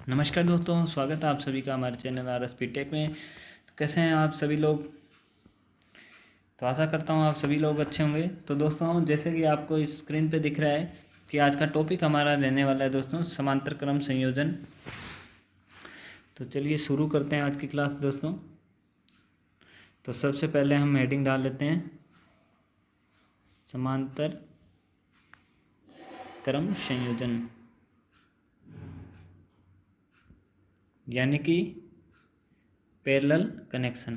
नमस्कार दोस्तों, स्वागत है आप सभी का हमारे चैनल RSP टेक में। कैसे हैं आप सभी लोग? तो आशा करता हूं आप सभी लोग अच्छे होंगे। तो दोस्तों, जैसे कि आपको इस स्क्रीन पे दिख रहा है कि आज का टॉपिक हमारा रहने वाला है दोस्तों, समांतर क्रम संयोजन। तो चलिए शुरू करते हैं आज की क्लास दोस्तों। तो सबसे पहले हम हेडिंग डाल लेते हैं, समांतर क्रम संयोजन, यानी कि पैरेलल कनेक्शन।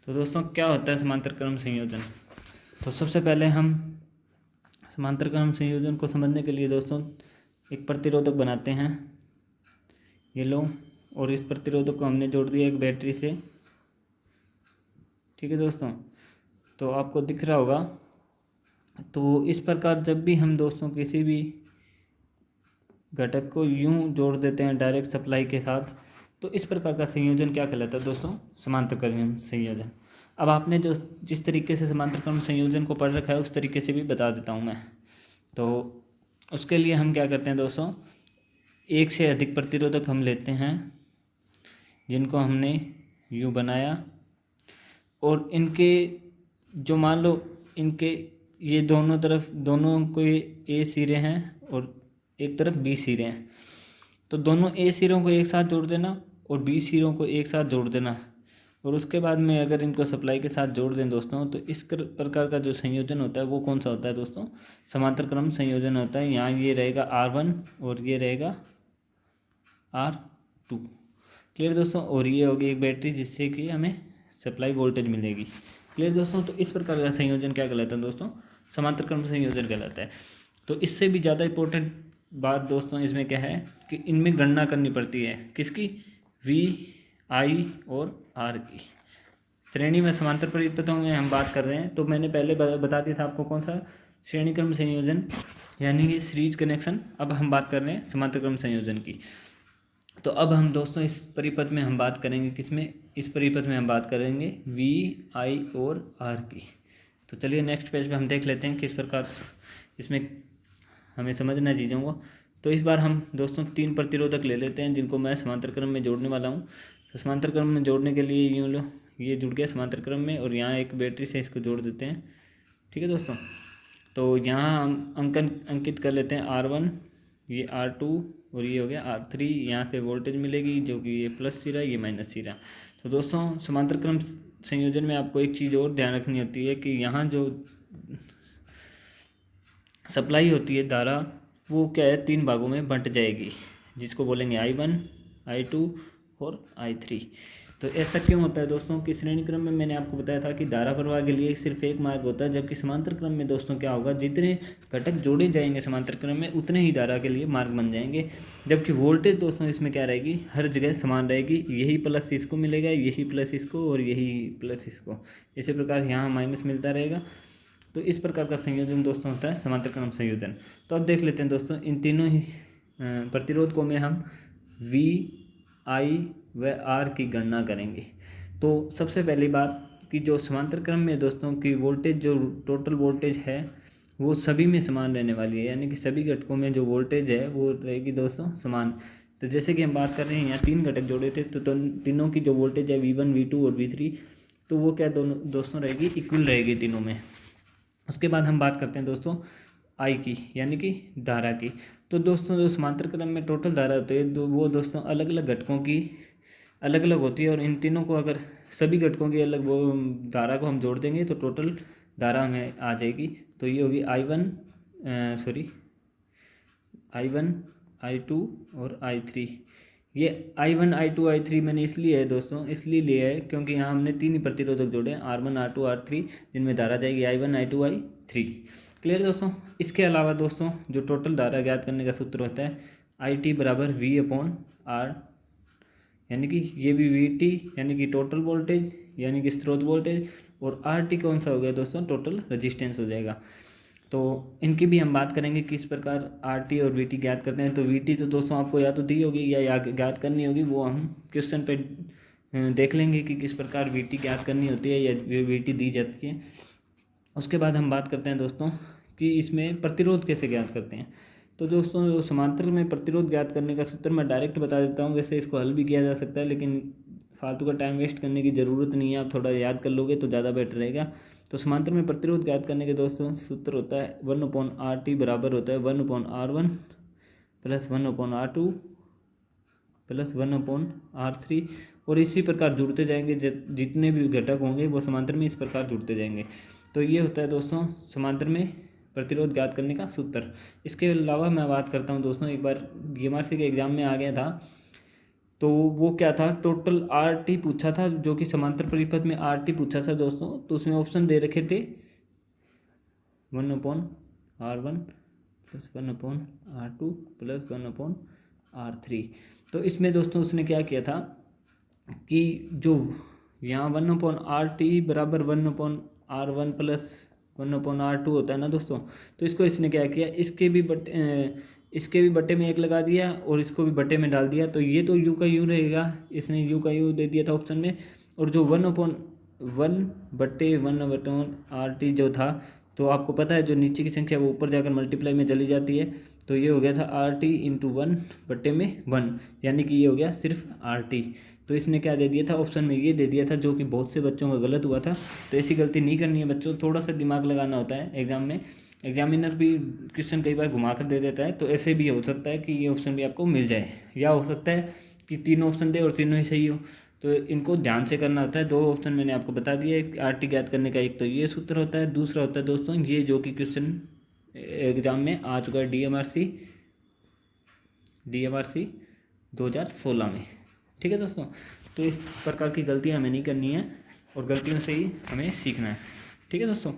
तो दोस्तों, क्या होता है समांतर क्रम संयोजन? तो सबसे पहले हम समांतर क्रम संयोजन को समझने के लिए दोस्तों एक प्रतिरोधक बनाते हैं। ये लो, और इस प्रतिरोधक को हमने जोड़ दिया एक बैटरी से। ठीक है दोस्तों, तो आपको दिख रहा होगा। तो इस प्रकार जब भी हम दोस्तों किसी भी घटक को यूं जोड़ देते हैं डायरेक्ट सप्लाई के साथ, तो इस प्रकार का संयोजन क्या कहलाता है दोस्तों? समांतर क्रम संयोजन। अब आपने जो जिस तरीके से समांतर क्रम संयोजन को पढ़ रखा है उस तरीके से भी बता देता हूं मैं। तो उसके लिए हम क्या करते हैं दोस्तों, एक से अधिक प्रतिरोधक हम लेते हैं जिनको हमने यूं बनाया, और इनके जो मान लो इनके ये दोनों तरफ, दोनों को ए सिरे हैं और एक तरफ बी सिरे हैं। तो दोनों ए सिरों को एक साथ जोड़ देना और बी सिरों को एक साथ जोड़ देना, और उसके बाद में अगर इनको सप्लाई के साथ जोड़ दें दोस्तों, तो इस प्रकार का जो संयोजन होता है वो कौन सा होता है दोस्तों? समांतर क्रम संयोजन होता है। यहाँ ये रहेगा R1 और ये रहेगा R2। क्लियर दोस्तों? और ये होगी एक बैटरी जिससे कि हमें सप्लाई वोल्टेज मिलेगी। क्लियर दोस्तों? तो इस प्रकार का संयोजन क्या कहलाता है दोस्तों? समांतर क्रम संयोजन कहलाता है। तो इससे भी ज़्यादा इंपॉर्टेंट बात दोस्तों इसमें क्या है कि इनमें गणना करनी पड़ती है। किसकी? V, I और R की। श्रेणी में समांतर परिपथों में हम बात कर रहे हैं। तो मैंने पहले बता दिया था आपको कौन सा श्रेणी क्रम संयोजन, यानी कि सीरीज कनेक्शन। अब हम बात कर रहे हैं समांतर क्रम संयोजन की। तो अब हम दोस्तों इस परिपथ में हम बात करेंगे, किसमें? इस परिपथ में हम बात करेंगे V, I और R की। तो चलिए नेक्स्ट पेज पे हम देख लेते हैं किस प्रकार इसमें हमें समझना है चीज़ों को। तो इस बार हम दोस्तों 3 प्रतिरोधक ले लेते हैं जिनको मैं समांतर क्रम में जोड़ने वाला हूँ। तो समांतर क्रम में जोड़ने के लिए यूँ लो, ये जुड़ गया समांतर क्रम में, और यहाँ एक बैटरी से इसको जोड़ देते हैं। ठीक है दोस्तों, तो यहाँ हम अंकित कर लेते हैं R1, ये R2 और ये हो गया R3। यहाँ से वोल्टेज मिलेगी जो कि ये प्लस सिरा, ये माइनस सिरा। तो दोस्तों समांतर क्रम संयोजन में आपको एक चीज़ और ध्यान रखनी होती है कि यहाँ जो सप्लाई होती है धारा, वो क्या है 3 भागों में बंट जाएगी, जिसको बोलेंगे I1, I2 और I3। तो ऐसा क्यों होता है दोस्तों कि श्रेणी क्रम में मैंने आपको बताया था कि धारा प्रवाह के लिए सिर्फ एक मार्ग होता है, जबकि समांतर क्रम में दोस्तों क्या होगा, जितने घटक जोड़े जाएंगे समांतर क्रम में उतने ही धारा के लिए मार्ग बन जाएंगे। जबकि वोल्टेज दोस्तों इसमें क्या रहेगी, हर जगह समान रहेगी। यही प्लस इसको मिलेगा, यही प्लस इसको और यही प्लस इसको, इसी प्रकार यहाँ माइनस मिलता रहेगा। तो इस प्रकार का संयोजन दोस्तों होता है समांतर क्रम संयोजन। तो अब देख लेते हैं दोस्तों इन तीनों ही प्रतिरोधकों में हम V, I व R की गणना करेंगे। तो सबसे पहली बात कि जो समांतर क्रम में दोस्तों की वोल्टेज, जो टोटल वोल्टेज है वो सभी में समान रहने वाली है, यानी कि सभी घटकों में जो वोल्टेज है वो रहेगी दोस्तों समान। तो जैसे कि हम बात कर रहे हैं यहाँ 3 घटक जोड़े थे, तो तीनों की जो वोल्टेज है V1, V2 और V3, तो वो क्या दोस्तों रहेगी, इक्वल रहेगी तीनों में। उसके बाद हम बात करते हैं दोस्तों I की, यानी कि धारा की। तो दोस्तों जो समांतर क्रम में टोटल धारा होती है वो दोस्तों अलग अलग घटकों की अलग अलग होती है, और इन तीनों को अगर सभी घटकों की अलग वो धारा को हम जोड़ देंगे तो टोटल धारा हमें आ जाएगी। तो ये होगी I1, I2 और I3। ये I1, I2, I3 मैंने इसलिए है दोस्तों, इसलिए लिया है क्योंकि यहाँ हमने 3 ही प्रतिरोधक जोड़े हैं, R1, R2, R3, जिनमें धारा जाएगी I1, I2, I3। क्लियर दोस्तों? इसके अलावा दोस्तों जो टोटल धारा ज्ञात करने का सूत्र होता है IT बराबर V/R, यानी कि ये भी VT यानी कि टोटल वोल्टेज यानी कि स्रोत वोल्टेज, और RT कौन सा हो गया दोस्तों, टोटल रजिस्टेंस हो जाएगा। तो इनकी भी हम बात करेंगे किस प्रकार RT और VT ज्ञात करते हैं। तो VT तो दोस्तों आपको या तो दी होगी या ज्ञात करनी होगी, वो हम क्वेश्चन पे देख लेंगे कि किस प्रकार VT ज्ञात करनी होती है या VT दी जाती है। उसके बाद हम बात करते हैं दोस्तों कि इसमें प्रतिरोध कैसे ज्ञात करते हैं। तो दोस्तों समांतर में प्रतिरोध ज्ञात करने का सूत्र मैं डायरेक्ट बता देता हूँ, वैसे इसको हल भी किया जा सकता है लेकिन फालतू का टाइम वेस्ट करने की ज़रूरत नहीं है, आप थोड़ा याद कर लोगे तो ज़्यादा बेटर रहेगा। तो समांतर में प्रतिरोध ज्ञात करने के दोस्तों सूत्र होता है 1/RT बराबर होता है 1/R1 plus 1/R2 plus 1/R3, और इसी प्रकार जुड़ते जाएंगे, जितने भी घटक होंगे वो समांतर में इस प्रकार जुड़ते जाएंगे। तो ये होता है दोस्तों समांतर में प्रतिरोध ज्ञात करने का सूत्र। इसके अलावा मैं बात करता हूँ दोस्तों, एक बार बीएमआरसी के एग्जाम में आ गया था, तो वो क्या था, टोटल RT पूछा था, जो कि समांतर परिपथ में RT पूछा था दोस्तों। तो उसमें ऑप्शन दे रखे थे 1/R1 plus 1/R2 plus 1/R3। तो इसमें दोस्तों उसने क्या किया था कि जो यहाँ 1/RT बराबर 1/R1 प्लस 1/R2 होता है ना दोस्तों, तो इसको इसने क्या किया, इसके भी बट्टे में 1 लगा दिया और इसको भी बट्टे में डाल दिया। तो ये तो u का u रहेगा, इसने u का u दे दिया था ऑप्शन में, और जो 1/1/RT जो था, तो आपको पता है जो नीचे की संख्या वो ऊपर जाकर मल्टीप्लाई में चली जाती है, तो ये हो गया था RT इंटू 1/1, यानी कि ये हो गया सिर्फ RT। तो इसने क्या दे दिया था ऑप्शन में, ये दे दिया था, जो कि बहुत से बच्चों का गलत हुआ था। तो ऐसी गलती नहीं करनी है बच्चों, थोड़ा सा दिमाग लगाना होता है एग्जाम में। एग्जामिनर भी क्वेश्चन कई बार घुमा कर दे देता है, तो ऐसे भी हो सकता है कि ये ऑप्शन भी आपको मिल जाए, या हो सकता है कि 3 ऑप्शन दे और तीनों ही सही हो। तो इनको ध्यान से करना होता है। 2 ऑप्शन मैंने आपको बता दिया, RT ज्ञात करने का एक तो ये सूत्र होता है, दूसरा होता है दोस्तों ये जो कि क्वेश्चन एग्जाम में आ चुका है DMRC 2016 में। ठीक है दोस्तों, तो इस प्रकार की गलतियां हमें नहीं करनी है और गलतियों से ही हमें सीखना है। ठीक है दोस्तों,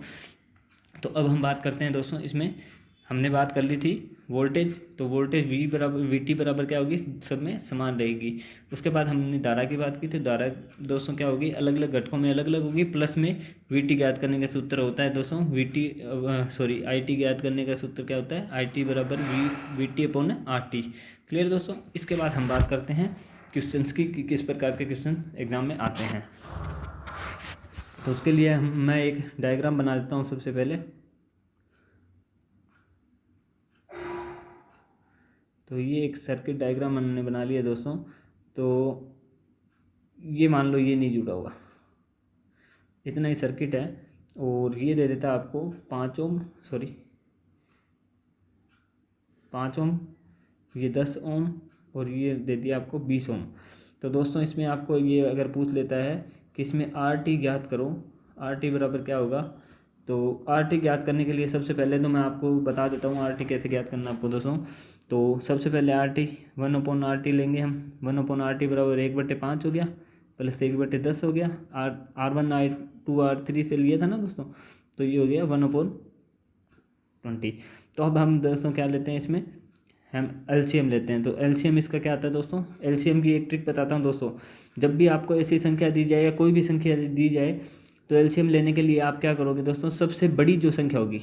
तो अब हम बात करते हैं दोस्तों, इसमें हमने बात कर ली थी वोल्टेज, तो वोल्टेज VT बराबर क्या होगी, सब में समान रहेगी। उसके बाद हमने धारा की बात की थी, धारा दोस्तों क्या होगी, अलग अलग घटकों में अलग अलग होगी, प्लस में VT ज्ञात करने का सूत्र होता है दोस्तों, IT ज्ञात करने का सूत्र क्या होता है, IT बराबर VT/RT। क्लियर दोस्तों। इसके बाद हम बात करते हैं क्वेश्चंस की, कि किस प्रकार के क्वेश्चन एग्जाम में आते हैं। तो उसके लिए मैं एक डायग्राम बना देता हूँ सबसे पहले। तो ये एक सर्किट डायग्राम मैंने बना लिया दोस्तों। तो ये मान लो ये नहीं जुड़ा हुआ, इतना ही सर्किट है, और ये दे देता है आपको 5 ओम, ये 10 ओम, और ये दे दिया आपको 20 ओम। तो दोस्तों इसमें आपको ये अगर पूछ लेता है कि इसमें RT ज्ञात करो, RT बराबर क्या होगा, तो RT ज्ञात करने के लिए सबसे पहले तो मैं आपको बता देता हूँ RT कैसे ज्ञात करना आपको दोस्तों। तो सबसे पहले RT 1/RT लेंगे हम, 1/RT बराबर 1/5 हो गया, प्लस 1/10 हो गया, R1 R2 R3 से लिया था ना दोस्तों, तो ये हो गया 1/20। तो अब हम दोस्तों क्या लेते हैं, इसमें हम LCM लेते हैं। तो LCM इसका क्या आता है दोस्तों, LCM की एक ट्रिक बताता हूँ दोस्तों। जब भी आपको ऐसी संख्या दी जाए या कोई भी संख्या दी जाए, तो LCM लेने के लिए आप क्या करोगे दोस्तों, सबसे बड़ी जो संख्या होगी,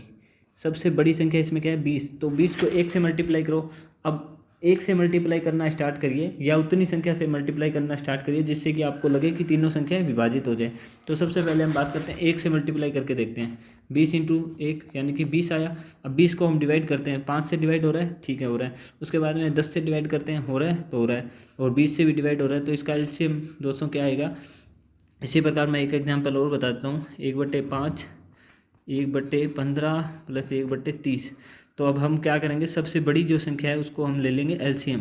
सबसे बड़ी संख्या इसमें क्या है 20, तो 20 को 1 से मल्टीप्लाई करो। अब 1 से मल्टीप्लाई करना स्टार्ट करिए, या उतनी संख्या से मल्टीप्लाई करना स्टार्ट करिए जिससे कि आपको लगे कि तीनों संख्याएं विभाजित हो जाए। तो सबसे पहले हम बात करते हैं 1 से मल्टीप्लाई करके देखते हैं, 20 इंटू 1 यानी कि 20 आया। अब 20 को हम डिवाइड करते हैं, 5 से डिवाइड हो रहा है, ठीक है हो रहा है। उसके बाद में 10 से डिवाइड करते हैं, हो रहा है तो हो रहा है, और 20 से भी डिवाइड हो रहा है। तो इसका LCM दोस्तों क्या आएगा, इसी प्रकार मैं एक एग्जाम्पल और बताता हूँ, 1/5 1/15 प्लस 1/30। तो अब हम क्या करेंगे, सबसे बड़ी जो संख्या है उसको हम ले लेंगे LCM,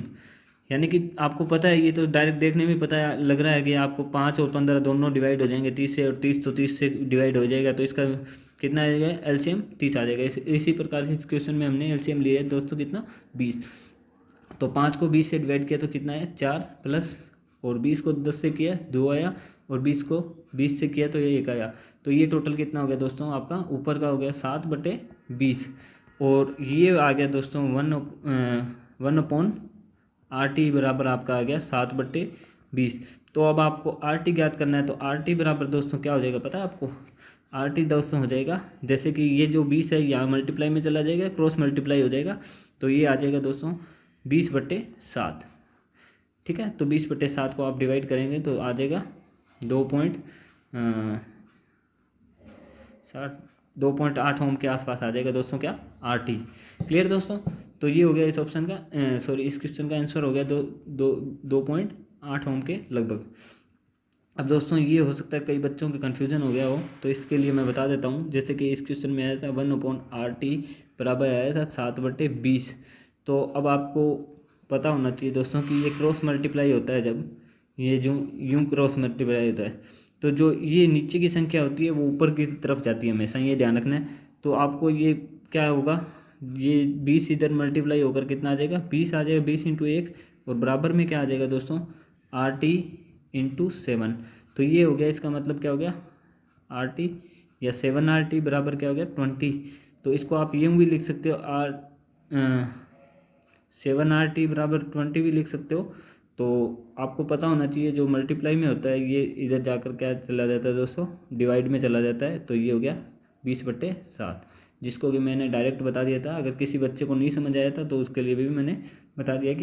यानी कि आपको पता है, ये तो डायरेक्ट देखने में पता है, लग रहा है कि आपको 5 और 15 दोनों डिवाइड हो जाएंगे 30 से, और 30 तो 30 से डिवाइड हो जाएगा, तो इसका कितना आ जाएगा LCM 30 आ जाएगा। इसी प्रकार से इस क्वेश्चन में हमने LCM लिया है दोस्तों कितना 20। तो 5 को 20 से डिवाइड किया तो कितना है 4, प्लस और 20 को 10 से किया 2 आया, और 20 को 20 से किया तो ये 1 आया। तो ये टोटल कितना हो गया दोस्तों, आपका ऊपर का हो गया 7/20, और ये आ गया दोस्तों 1/RT बराबर आपका आ गया 7/20। तो अब आपको RT ज्ञात करना है, तो RT बराबर दोस्तों क्या हो जाएगा पता है आपको, RT दोस्तों हो जाएगा, जैसे कि ये जो 20 है यहाँ मल्टीप्लाई में चला जाएगा, क्रॉस मल्टीप्लाई हो जाएगा, तो ये आ जाएगा दोस्तों 20/7। ठीक है, तो 20/7 को आप डिवाइड करेंगे तो आ जाएगा 2.8 ओम के आसपास आ जाएगा दोस्तों क्या RT। क्लियर दोस्तों। तो ये हो गया इस ऑप्शन का सॉरी इस क्वेश्चन का आंसर हो गया 2.8 ओम के लगभग। अब दोस्तों ये हो सकता है कई बच्चों के कन्फ्यूजन हो गया हो, तो इसके लिए मैं बता देता हूँ। जैसे कि इस क्वेश्चन में आया था 1/RT बराबर आया था 7/20। तो अब आपको पता होना चाहिए दोस्तों कि ये क्रॉस मल्टीप्लाई होता है, जब ये जो यूं क्रॉस मल्टीप्लाई होता है तो जो ये नीचे की संख्या होती है वो ऊपर की तरफ जाती है हमेशा, ये ध्यान रखना है। तो आपको ये क्या होगा, ये 20 इधर मल्टीप्लाई होकर कितना आ जाएगा, 20 आ जाएगा, 20 × 1 और बराबर में क्या आ जाएगा दोस्तों, RT × 7। तो ये हो गया, इसका मतलब क्या हो गया, RT या 7RT बराबर क्या हो गया 20। तो इसको आप यूँ भी लिख सकते हो 7RT बराबर 20 भी लिख सकते हो। तो आपको पता होना चाहिए जो मल्टीप्लाई में होता है ये इधर जाकर क्या चला जाता है दोस्तों, डिवाइड में चला जाता है। तो ये हो गया 20/7, जिसको कि मैंने डायरेक्ट बता दिया था। अगर किसी बच्चे को नहीं समझ आया था तो उसके लिए भी मैंने बता दिया कि